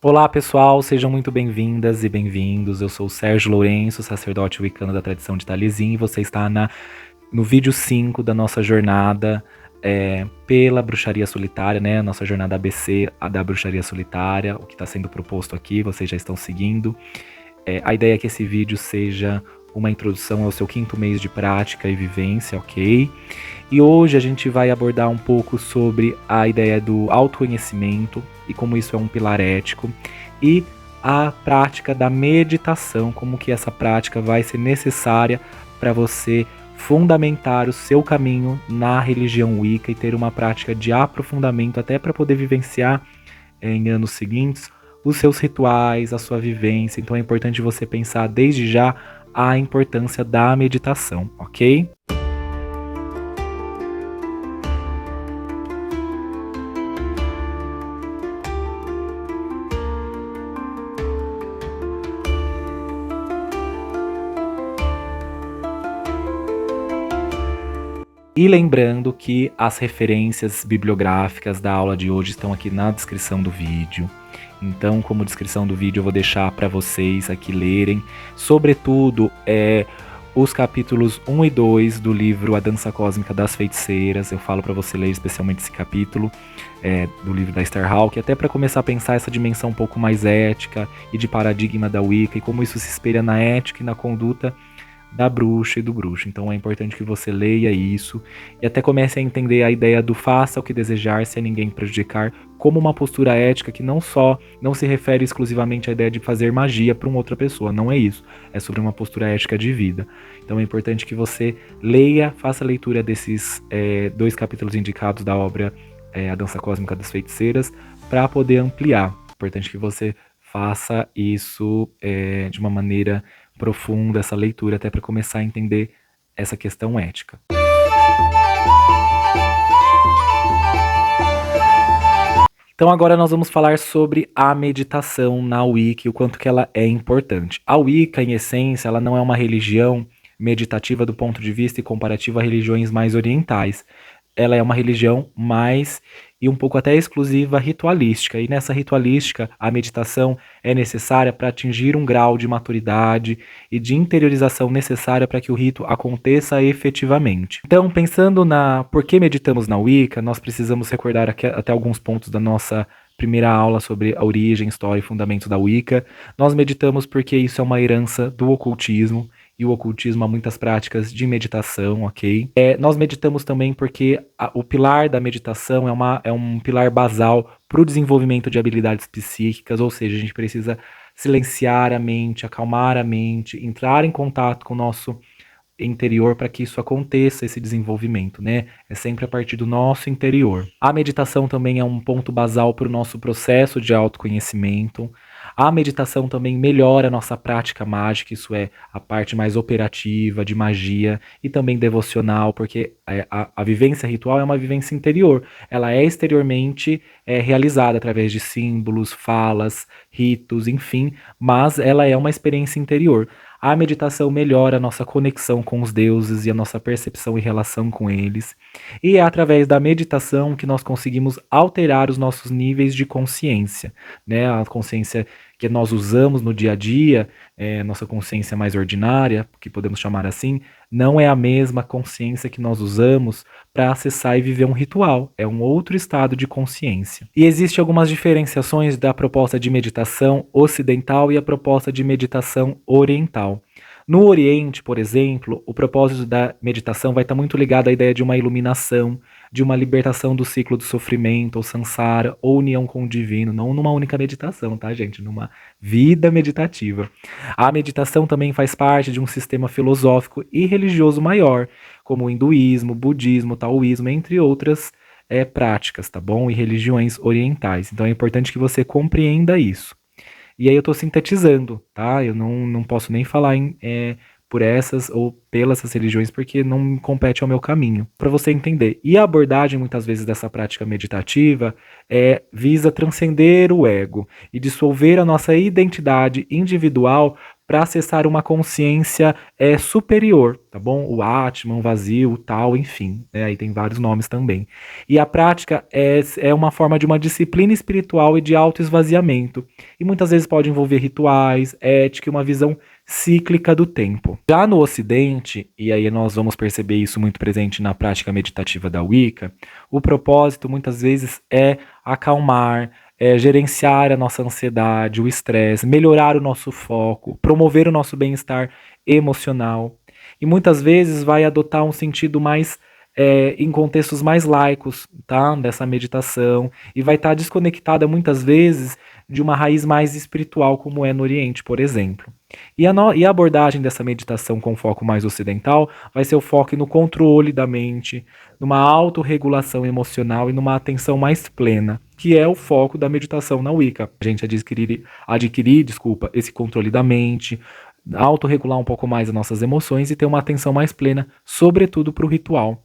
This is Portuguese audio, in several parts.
Olá pessoal, sejam muito bem-vindas e bem-vindos. Eu sou o Sérgio Lourenço, sacerdote wicano da tradição de Talisim, e você está no vídeo 5 da nossa jornada pela bruxaria solitária, né? Nossa jornada ABC da bruxaria solitária, o que está sendo proposto aqui, vocês já estão seguindo. A ideia é que esse vídeo seja uma introdução ao seu 5º mês de prática e vivência, ok? E hoje a gente vai abordar um pouco sobre a ideia do autoconhecimento e como isso é um pilar ético, e a prática da meditação, como que essa prática vai ser necessária para você fundamentar o seu caminho na religião Wicca e ter uma prática de aprofundamento até para poder vivenciar em anos seguintes os seus rituais, a sua vivência. Então é importante você pensar desde já a importância da meditação, ok? E lembrando que as referências bibliográficas da aula de hoje estão aqui na descrição do vídeo. Então, como descrição do vídeo, eu vou deixar para vocês aqui lerem, sobretudo, os capítulos 1 e 2 do livro A Dança Cósmica das Feiticeiras. Eu falo para você ler especialmente esse capítulo do livro da Esther Hawking, até para começar a pensar essa dimensão um pouco mais ética e de paradigma da Wicca e como isso se espelha na ética e na conduta da bruxa e do bruxo. Então é importante que você leia isso e até comece a entender a ideia do faça o que desejar sem ninguém prejudicar como uma postura ética que não se refere exclusivamente à ideia de fazer magia para uma outra pessoa, não é isso, é sobre uma postura ética de vida. Então é importante que você leia, faça a leitura desses 2 capítulos indicados da obra A Dança Cósmica das Feiticeiras para poder ampliar. É importante que você faça isso de uma maneira profunda, essa leitura, até para começar a entender essa questão ética. Então agora nós vamos falar sobre a meditação na Wicca e o quanto que ela é importante. A Wicca, em essência, ela não é uma religião meditativa do ponto de vista e comparativo a religiões mais orientais. Ela é uma religião mais e um pouco até exclusiva ritualística. E nessa ritualística, a meditação é necessária para atingir um grau de maturidade e de interiorização necessária para que o rito aconteça efetivamente. Então, pensando por que meditamos na Wicca, nós precisamos recordar até alguns pontos da nossa primeira aula sobre a origem, história e fundamentos da Wicca. Nós meditamos porque isso é uma herança do ocultismo, e o ocultismo há muitas práticas de meditação, ok? Nós meditamos também porque o pilar da meditação é um pilar basal para o desenvolvimento de habilidades psíquicas, ou seja, a gente precisa silenciar a mente, acalmar a mente, entrar em contato com o nosso interior para que isso aconteça, esse desenvolvimento, né? É sempre a partir do nosso interior. A meditação também é um ponto basal para o nosso processo de autoconhecimento. A meditação também melhora a nossa prática mágica, isso é a parte mais operativa de magia e também devocional, porque a vivência ritual é uma vivência interior. Ela é exteriormente realizada através de símbolos, falas, ritos, enfim, mas ela é uma experiência interior. A meditação melhora a nossa conexão com os deuses e a nossa percepção e relação com eles. E é através da meditação que nós conseguimos alterar os nossos níveis de consciência, né? A consciência que nós usamos no dia a dia, nossa consciência mais ordinária, que podemos chamar assim, não é a mesma consciência que nós usamos para acessar e viver um ritual. É um outro estado de consciência. E existem algumas diferenciações da proposta de meditação ocidental e a proposta de meditação oriental. No Oriente, por exemplo, o propósito da meditação vai estar muito ligado à ideia de uma iluminação, de uma libertação do ciclo do sofrimento, ou samsara, ou união com o divino, não numa única meditação, tá, gente? Numa vida meditativa. A meditação também faz parte de um sistema filosófico e religioso maior, como o hinduísmo, budismo, taoísmo, entre outras práticas, tá bom? E religiões orientais. Então é importante que você compreenda isso. E aí eu estou sintetizando, tá? Eu não posso nem falar por essas ou pelas essas religiões porque não compete ao meu caminho, para você entender. E a abordagem muitas vezes dessa prática meditativa visa transcender o ego e dissolver a nossa identidade individual para acessar uma consciência superior, tá bom? O Atman, o vazio, o tal, enfim, né? Aí tem vários nomes também. E a prática é uma forma de uma disciplina espiritual e de autoesvaziamento. E muitas vezes pode envolver rituais, ética e uma visão cíclica do tempo. Já no Ocidente, e aí nós vamos perceber isso muito presente na prática meditativa da Wicca, o propósito muitas vezes é acalmar, gerenciar a nossa ansiedade, o estresse, melhorar o nosso foco, promover o nosso bem-estar emocional. E muitas vezes vai adotar um sentido mais em contextos mais laicos, tá? Dessa meditação, e vai estar desconectada muitas vezes de uma raiz mais espiritual, como é no Oriente, por exemplo. E a abordagem dessa meditação com foco mais ocidental vai ser o foco no controle da mente, numa autorregulação emocional e numa atenção mais plena, que é o foco da meditação na Wicca. A gente adquirir, esse controle da mente, autorregular um pouco mais as nossas emoções e ter uma atenção mais plena, sobretudo para o ritual.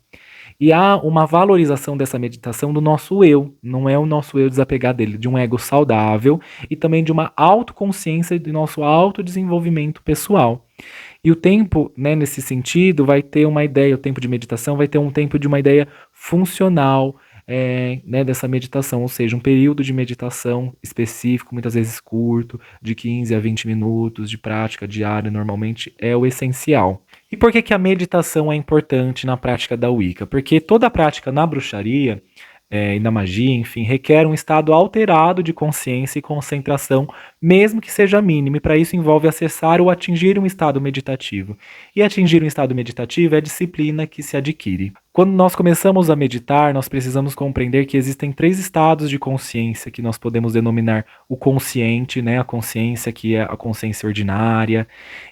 E há uma valorização dessa meditação do nosso eu, não é o nosso eu desapegar dele, de um ego saudável e também de uma autoconsciência do nosso autodesenvolvimento pessoal. E o tempo, né, nesse sentido, vai ter uma ideia, o tempo de meditação vai ter um tempo de uma ideia funcional, né, dessa meditação, ou seja, um período de meditação específico, muitas vezes curto, de 15 a 20 minutos de prática diária, normalmente é o essencial. E por que a meditação é importante na prática da Wicca? Porque toda prática na bruxaria e na magia, enfim, requer um estado alterado de consciência e concentração, mesmo que seja mínimo, e para isso envolve acessar ou atingir um estado meditativo. E atingir um estado meditativo é a disciplina que se adquire. Quando nós começamos a meditar, nós precisamos compreender que existem 3 estados de consciência que nós podemos denominar o consciente, né? A consciência que é a consciência ordinária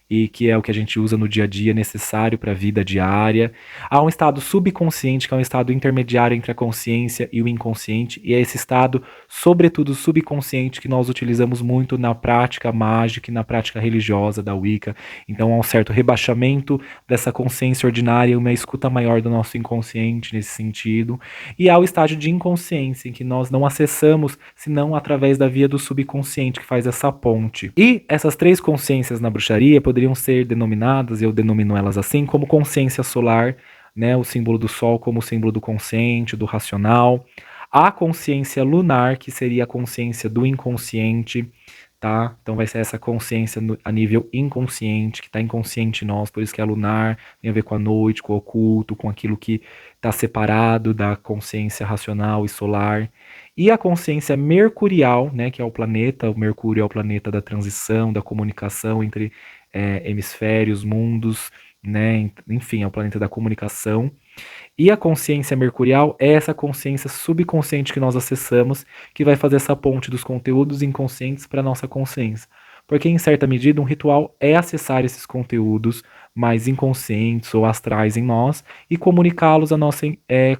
e que é o que a gente usa no dia a dia, necessário para a vida diária. Há um estado subconsciente, que é um estado intermediário entre a consciência e o inconsciente, e é esse estado, sobretudo subconsciente, que nós utilizamos muito na prática mágica e na prática religiosa da Wicca. Então há um certo rebaixamento dessa consciência ordinária e uma escuta maior do nosso inconsciente nesse sentido. E há o estágio de inconsciência, em que nós não acessamos senão através da via do subconsciente, que faz essa ponte. E essas 3 consciências na bruxaria poderiam ser denominadas, eu denomino elas assim, como consciência solar, né, o símbolo do sol como o símbolo do consciente, do racional. A consciência lunar, que seria a consciência do inconsciente, tá? Então vai ser essa consciência a nível inconsciente, que está inconsciente em nós, por isso que é lunar, tem a ver com a noite, com o oculto, com aquilo que está separado da consciência racional e solar. E a consciência mercurial, né, que é o planeta, o Mercúrio é o planeta da transição, da comunicação entre hemisférios, mundos, né, enfim, é o planeta da comunicação. E a consciência mercurial é essa consciência subconsciente que nós acessamos, que vai fazer essa ponte dos conteúdos inconscientes para a nossa consciência. Porque, em certa medida, um ritual é acessar esses conteúdos mais inconscientes ou astrais em nós e comunicá-los à nossa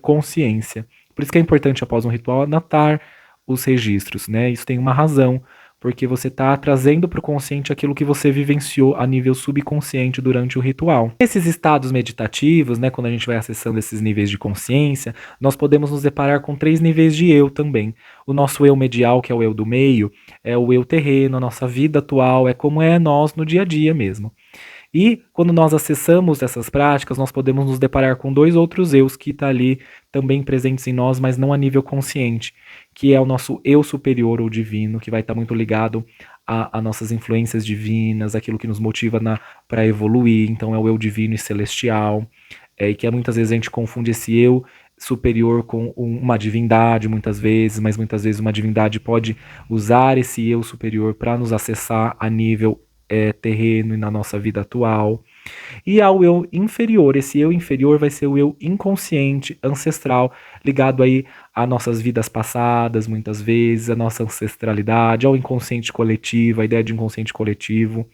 consciência. Por isso que é importante, após um ritual, anotar os registros, né? Isso tem uma razão, porque você está trazendo para o consciente aquilo que você vivenciou a nível subconsciente durante o ritual. Esses estados meditativos, né, quando a gente vai acessando esses níveis de consciência, nós podemos nos deparar com 3 níveis de eu também. O nosso eu medial, que é o eu do meio, é o eu terreno, a nossa vida atual, é como é nós no dia a dia mesmo. E quando nós acessamos essas práticas, nós podemos nos deparar com 2 outros eus que estão ali também presentes em nós, mas não a nível consciente, que é o nosso eu superior ou divino, que vai estar muito ligado a nossas influências divinas, aquilo que nos motiva para evoluir. Então é o eu divino e celestial, e que muitas vezes a gente confunde esse eu superior com uma divindade, muitas vezes, mas muitas vezes uma divindade pode usar esse eu superior para nos acessar a nível terreno e na nossa vida atual. E ao eu inferior, esse eu inferior vai ser o eu inconsciente, ancestral, ligado aí a nossas vidas passadas, muitas vezes, a nossa ancestralidade, ao inconsciente coletivo, a ideia de inconsciente coletivo.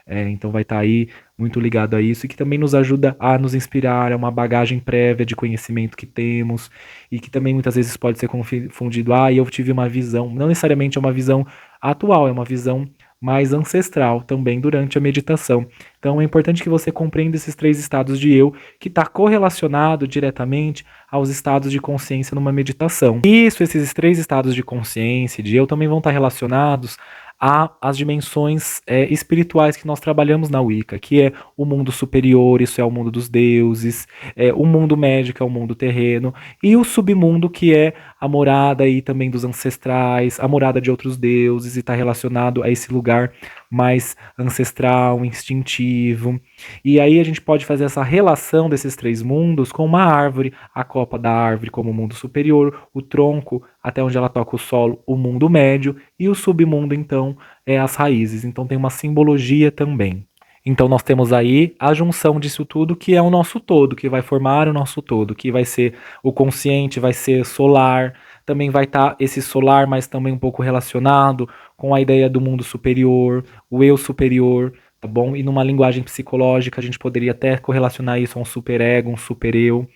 Então vai estar aí muito ligado a isso e que também nos ajuda a nos inspirar, é uma bagagem prévia de conhecimento que temos e que também muitas vezes pode ser confundido, eu tive uma visão, não necessariamente é uma visão atual, é uma visão mais ancestral também durante a meditação. Então é importante que você compreenda esses 3 estados de eu, que está correlacionado diretamente aos estados de consciência numa meditação. Isso, esses 3 estados de consciência, de eu, também vão estar relacionados há as dimensões espirituais que nós trabalhamos na Wicca, que é o mundo superior, isso é o mundo dos deuses, o mundo médico é o mundo terreno, e o submundo, que é a morada aí também dos ancestrais, a morada de outros deuses, e está relacionado a esse lugar mais ancestral, instintivo. E aí a gente pode fazer essa relação desses três mundos com uma árvore, a copa da árvore como o mundo superior, o tronco até onde ela toca o solo, o mundo médio, e o submundo então é as raízes. Então tem uma simbologia também. Então nós temos aí a junção disso tudo, que é o nosso todo, que vai formar o nosso todo, que vai ser o consciente, vai ser solar, também vai estar esse solar, mas também um pouco relacionado com a ideia do mundo superior, o eu superior, tá bom? E numa linguagem psicológica a gente poderia até correlacionar isso a um superego, um supereu.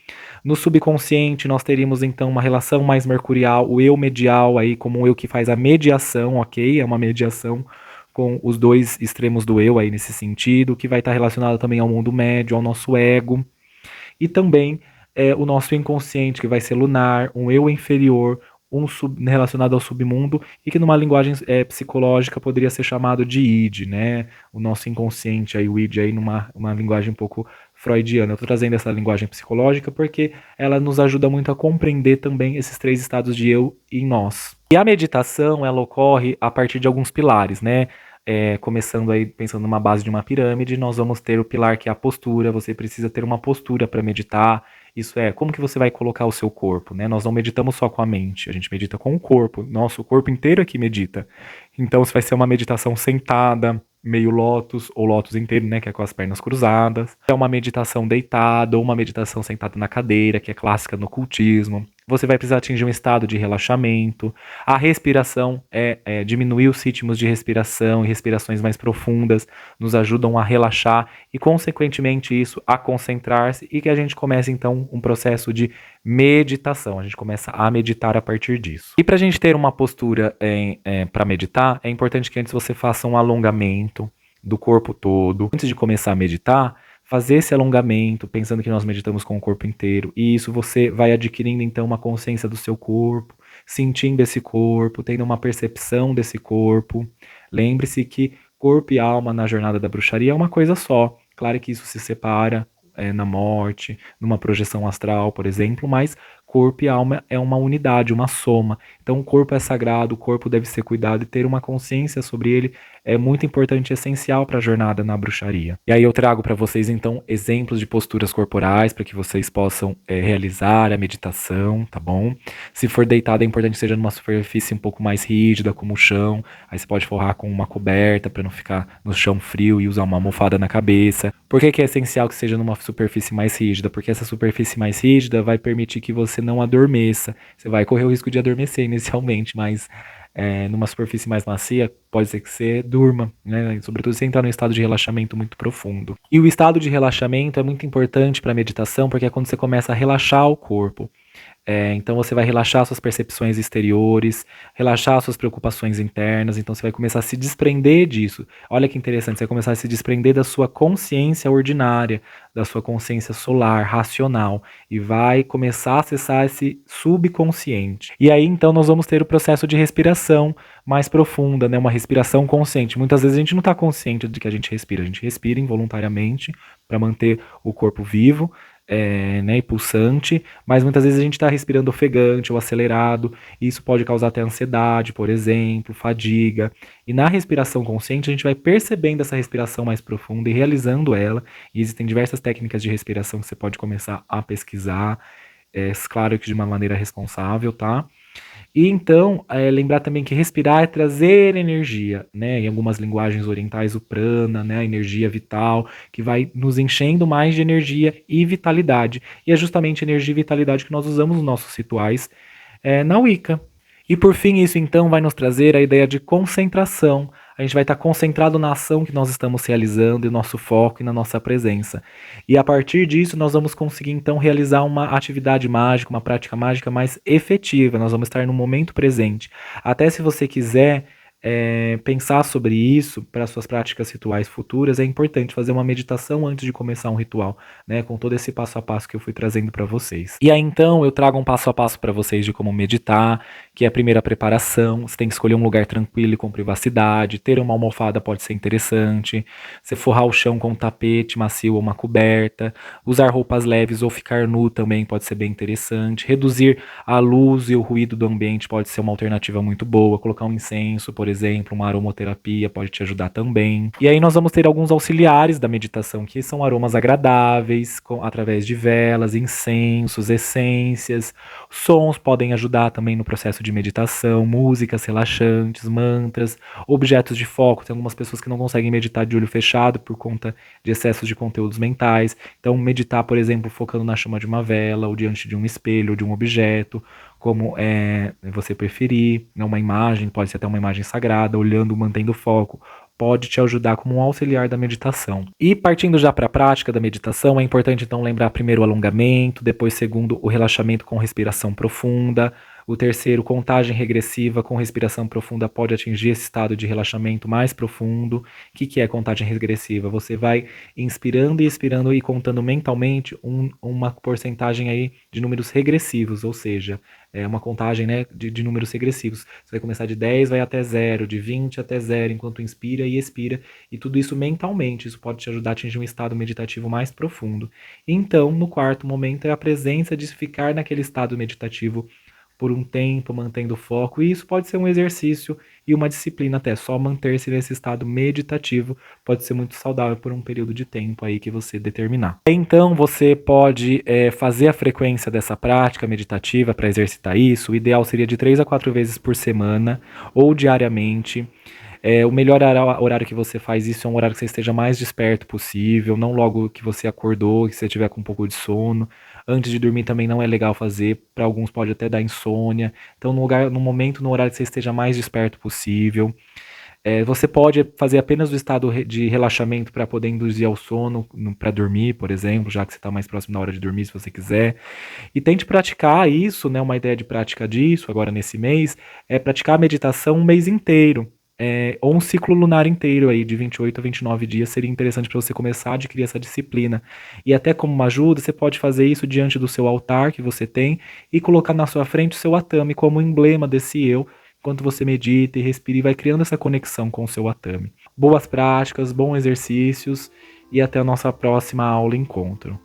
No subconsciente nós teríamos então uma relação mais mercurial, o eu medial aí como um eu que faz a mediação, ok? É uma mediação com os dois extremos do eu aí nesse sentido, que vai estar relacionado também ao mundo médio, ao nosso ego, e também o nosso inconsciente, que vai ser lunar, um eu inferior, relacionado ao submundo, e que numa linguagem psicológica poderia ser chamado de id, né? O nosso inconsciente, aí, o id, aí, numa uma linguagem um pouco freudiana. Eu estou trazendo essa linguagem psicológica porque ela nos ajuda muito a compreender também esses três estados de eu em nós. E a meditação, ela ocorre a partir de alguns pilares, né? Começando aí, pensando numa base de uma pirâmide, nós vamos ter o pilar que é a postura. Você precisa ter uma postura para meditar. Isso é, como que você vai colocar o seu corpo, né? Nós não meditamos só com a mente, a gente medita com o corpo. Nosso corpo inteiro é que medita. Então, se vai ser uma meditação sentada, meio lótus, ou lótus inteiro, né, que é com as pernas cruzadas. É uma meditação deitada, ou uma meditação sentada na cadeira, que é clássica no ocultismo. Você vai precisar atingir um estado de relaxamento. A respiração diminuir os ritmos de respiração e respirações mais profundas nos ajudam a relaxar e, consequentemente, isso a concentrar-se e que a gente comece, então, um processo de meditação. A gente começa a meditar a partir disso. E para a gente ter uma postura para meditar, é importante que antes você faça um alongamento do corpo todo. Antes de começar a meditar, fazer esse alongamento, pensando que nós meditamos com o corpo inteiro, e isso você vai adquirindo então uma consciência do seu corpo, sentindo esse corpo, tendo uma percepção desse corpo. Lembre-se que corpo e alma na jornada da bruxaria é uma coisa só. Claro que isso se separa na morte, numa projeção astral, por exemplo, mas corpo e alma é uma unidade, uma soma. Então o corpo é sagrado, o corpo deve ser cuidado e ter uma consciência sobre ele é muito importante e essencial para a jornada na bruxaria. E aí eu trago para vocês então exemplos de posturas corporais para que vocês possam realizar a meditação, tá bom? Se for deitado é importante que seja numa superfície um pouco mais rígida, como o chão. Aí você pode forrar com uma coberta para não ficar no chão frio e usar uma almofada na cabeça. Por que é essencial que seja numa superfície mais rígida? Porque essa superfície mais rígida vai permitir que você não adormeça. Você vai correr o risco de adormecer inicialmente, mas numa superfície mais macia, pode ser que você durma, né? Sobretudo se entrar num estado de relaxamento muito profundo. E o estado de relaxamento é muito importante para a meditação, porque é quando você começa a relaxar o corpo. Então você vai relaxar suas percepções exteriores, relaxar suas preocupações internas, então você vai começar a se desprender disso. Olha que interessante, você vai começar a se desprender da sua consciência ordinária, da sua consciência solar, racional, e vai começar a acessar esse subconsciente. E aí então nós vamos ter o processo de respiração mais profunda, né? Uma respiração consciente. Muitas vezes a gente não está consciente de que a gente respira involuntariamente para manter o corpo vivo, né, e pulsante, mas muitas vezes a gente está respirando ofegante ou acelerado, e isso pode causar até ansiedade, por exemplo, fadiga. E na respiração consciente a gente vai percebendo essa respiração mais profunda e realizando ela, e existem diversas técnicas de respiração que você pode começar a pesquisar, claro que de uma maneira responsável, tá? E então, lembrar também que respirar é trazer energia, né? Em algumas linguagens orientais, o prana, né? A energia vital, que vai nos enchendo mais de energia e vitalidade. E é justamente energia e vitalidade que nós usamos nos nossos rituais na Wicca. E por fim, isso então vai nos trazer a ideia de concentração. A gente vai estar concentrado na ação que nós estamos realizando, e nosso foco e na nossa presença. E a partir disso, nós vamos conseguir então realizar uma atividade mágica, uma prática mágica mais efetiva. Nós vamos estar no momento presente. Até se você quiser pensar sobre isso para suas práticas rituais futuras, é importante fazer uma meditação antes de começar um ritual, né? Com todo esse passo a passo que eu fui trazendo para vocês. E aí então eu trago um passo a passo para vocês de como meditar, que é a primeira preparação. Você tem que escolher um lugar tranquilo e com privacidade. Ter uma almofada pode ser interessante. Você forrar o chão com um tapete macio ou uma coberta. Usar roupas leves ou ficar nu também pode ser bem interessante. Reduzir a luz e o ruído do ambiente pode ser uma alternativa muito boa. Colocar um incenso, por exemplo, uma aromaterapia pode te ajudar também. E aí nós vamos ter alguns auxiliares da meditação, que são aromas agradáveis, através de velas, incensos, essências. Sons podem ajudar também no processo de meditação, músicas relaxantes, mantras, objetos de foco. Tem algumas pessoas que não conseguem meditar de olho fechado por conta de excessos de conteúdos mentais. Então, meditar, por exemplo, focando na chama de uma vela, ou diante de um espelho, ou de um objeto, como você preferir, uma imagem, pode ser até uma imagem sagrada, olhando, mantendo o foco, pode te ajudar como um auxiliar da meditação. E partindo já para a prática da meditação, é importante então lembrar primeiro o alongamento, depois segundo o relaxamento com respiração profunda, o terceiro, contagem regressiva com respiração profunda pode atingir esse estado de relaxamento mais profundo. O que é contagem regressiva? Você vai inspirando e expirando e contando mentalmente uma porcentagem aí de números regressivos, ou seja, é uma contagem, né, de números regressivos. Você vai começar de 10, vai até 0, de 20 até 0, enquanto inspira e expira, e tudo isso mentalmente. Isso pode te ajudar a atingir um estado meditativo mais profundo. Então, no quarto momento, é a presença de ficar naquele estado meditativo por um tempo, mantendo o foco, e isso pode ser um exercício e uma disciplina até, só manter-se nesse estado meditativo pode ser muito saudável por um período de tempo aí que você determinar. Então você pode fazer a frequência dessa prática meditativa para exercitar isso, o ideal seria de 3 a 4 vezes por semana ou diariamente. O melhor horário que você faz isso é um horário que você esteja mais desperto possível, não logo que você acordou, que você tiver com um pouco de sono. Antes de dormir também não é legal fazer, para alguns pode até dar insônia. Então, no momento, no horário que você esteja mais desperto possível. Você pode fazer apenas o estado de relaxamento para poder induzir ao sono, para dormir, por exemplo, já que você está mais próximo da hora de dormir, se você quiser. E tente praticar isso, né? Uma ideia de prática disso, agora nesse mês, é praticar a meditação um mês inteiro. Ou um ciclo lunar inteiro aí, de 28 a 29 dias, seria interessante para você começar a adquirir essa disciplina. E até como uma ajuda, você pode fazer isso diante do seu altar que você tem e colocar na sua frente o seu atame como emblema desse eu, enquanto você medita e respira e vai criando essa conexão com o seu atame. Boas práticas, bons exercícios e até a nossa próxima aula e encontro.